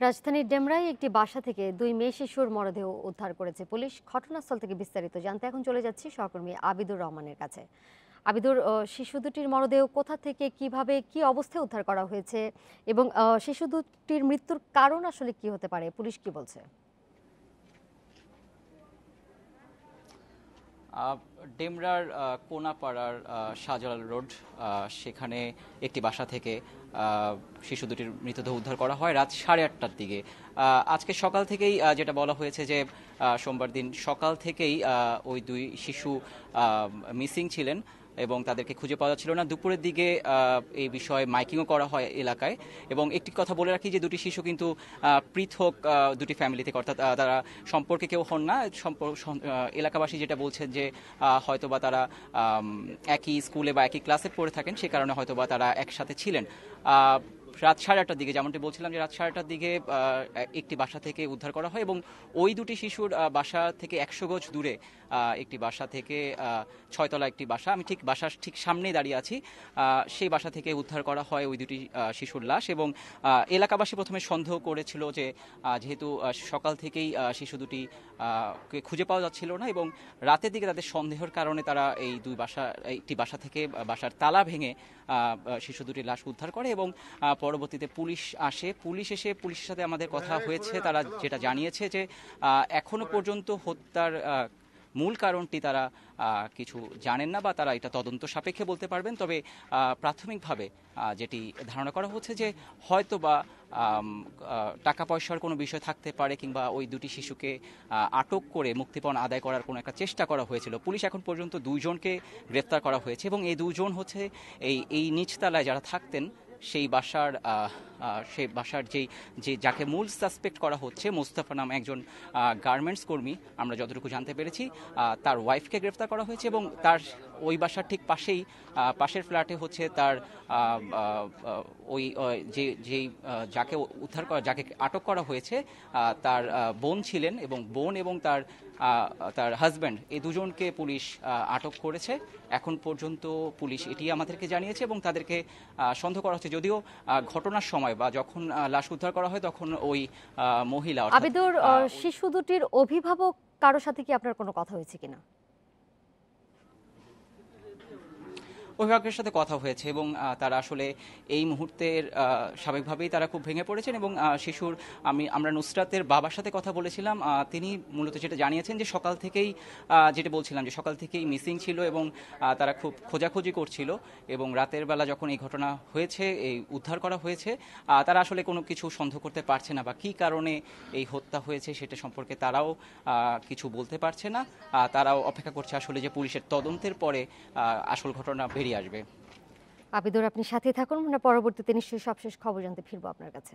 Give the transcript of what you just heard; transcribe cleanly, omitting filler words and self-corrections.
রাজধানীর ডেমরায় একটি বাসা থেকে দুই মেয়ে শিশুর মরদেহ উদ্ধার করেছে পুলিশ। ঘটনাস্থল থেকে বিস্তারিত জানতে এখন চলে যাচ্ছি সহকর্মী আবিদুর রহমানের কাছে। আবিদুর, শিশু দুটির মরদেহ কোথা থেকে, কিভাবে, কি অবস্থায় উদ্ধার করা হয়েছে এবং শিশু দুটির মৃত্যুর কারণ আসলে কি হতে পারে, পুলিশ কি বলছে? ডেমরার কোনাপাড়ার শাহজালাল রোড, সেখানে একটি বাসা থেকে শিশু দুটির মৃতদেহ উদ্ধার করা হয় রাত 8:30টার দিকে। আজকে সকাল থেকেই যেটা বলা হয়েছে যে সোমবার দিন সকাল থেকেই ওই দুই শিশু মিসিং ছিলেন এবং তাদেরকে খুঁজে পাওয়া যাচ্ছিল না। দুপুরের দিকে এই বিষয়ে মাইকিংও করা হয় এলাকায়। এবং একটি কথা বলে রাখি যে দুটি শিশু কিন্তু পৃথক দুটি ফ্যামিলি থেকে, অর্থাৎ তারা সম্পর্কে কেউ হন না। এলাকাবাসী যেটা বলছেন যে হয়তোবা তারা একই স্কুলে বা একই ক্লাসে পড়ে থাকেন, সে কারণে হয়তোবা তারা একসাথে ছিলেন। রাত 8:30টার দিকে, যেমনটি বলছিলাম যে রাত 8:30টার দিকে একটি বাসা থেকে উদ্ধার করা হয় এবং ওই দুটি শিশুর বাসা থেকে 100 গজ দূরে একটি বাসা থেকে 6তলা একটি বাসা, আমি ঠিক বাসার ঠিক সামনেই দাঁড়িয়ে আছি, সেই বাসা থেকে উদ্ধার করা হয় ওই দুটি শিশুর লাশ। এবং এলাকাবাসী প্রথমে সন্দেহ করেছিল যে যেহেতু সকাল থেকেই শিশু দুটি খুঁজে পাওয়া যাচ্ছিল না এবং রাতের দিকে তাদের সন্দেহের কারণে তারা এই একটি বাসা থেকে বাসার তালা ভেঙে শিশু দুটির লাশ উদ্ধার করে। এবং পরবর্তীতে পুলিশ আসে। পুলিশ এসে পুলিশের সাথে আমাদের কথা হয়েছে, তারা যেটা জানিয়েছে যে এখনো পর্যন্ত হত্যার মূল কারণটি তারা কিছু জানেন না বা তারা এটা তদন্ত সাপেক্ষে বলতে পারবেন। তবে প্রাথমিকভাবে যেটি ধারণা করা হচ্ছে যে হয়তো বা টাকা পয়সার কোনো বিষয় থাকতে পারে কিংবা ওই দুটি শিশুকে আটক করে মুক্তিপণ আদায় করার কোনো একটা চেষ্টা করা হয়েছিল। পুলিশ এখন পর্যন্ত দুইজনকে গ্রেফতার করা হয়েছে এবং এই দুজন হচ্ছে এই নিচতলায় যারা থাকতেন সেই বাসার যাকে মূল সাসপেক্ট করা হচ্ছে, মোস্তফা নামে একজন গার্মেন্টস কর্মী, আমরা যতটুকু জানতে পেরেছি তার ওয়াইফকে গ্রেফতার করা হয়েছে এবং তার ওই বাসার ঠিক পাশের ফ্ল্যাটে হচ্ছে তার যাকে আটক করা হয়েছে তার বোন ছিলেন এবং বোন এবং তার হাজব্যান্ড, এই দুজনকে পুলিশ আটক করেছে। এখন পর্যন্ত পুলিশ এটি আমাদেরকে জানিয়েছে এবং তাদেরকে সন্দেহ করা হচ্ছে, যদিও ঘটনার সময় বা যখন লাশ উদ্ধার করা হয় তখন ওই মহিলা। আবিদুর, শিশু দুটির অভিভাবক কারোর সাথে কি আপনার কোনো কথা হয়েছে কিনা? অভিভাবকের সাথে কথা হয়েছে এবং তারা আসলে এই মুহূর্তের স্বাভাবিকভাবেই তারা খুব ভেঙে পড়েছেন এবং আমরা নুসরাতের বাবার সাথে কথা বলেছিলাম। তিনি মূলত যেটা জানিয়েছেন যে সকাল থেকেই, যেটা বলছিলাম যে সকাল থেকেই মিসিং ছিল এবং তারা খুব খোঁজাখুঁজি করছিল এবং রাতের বেলা যখন এই ঘটনা হয়েছে, এই উদ্ধার করা হয়েছে, তারা আসলে কোনো কিছু সন্দেহ করতে পারছে না বা কী কারণে এই হত্যা হয়েছে সেটা সম্পর্কে তারাও কিছু বলতে পারছে না। তারাও অপেক্ষা করছে আসলে যে পুলিশের তদন্তের পরে আসল ঘটনা বেরিয়ে আসবে। আবিদুর, আপনি সাথে থাকুন, পরবর্তীতে নিশ্চয়ই সবশেষ খবর জানতে ফিরবো আপনার কাছে।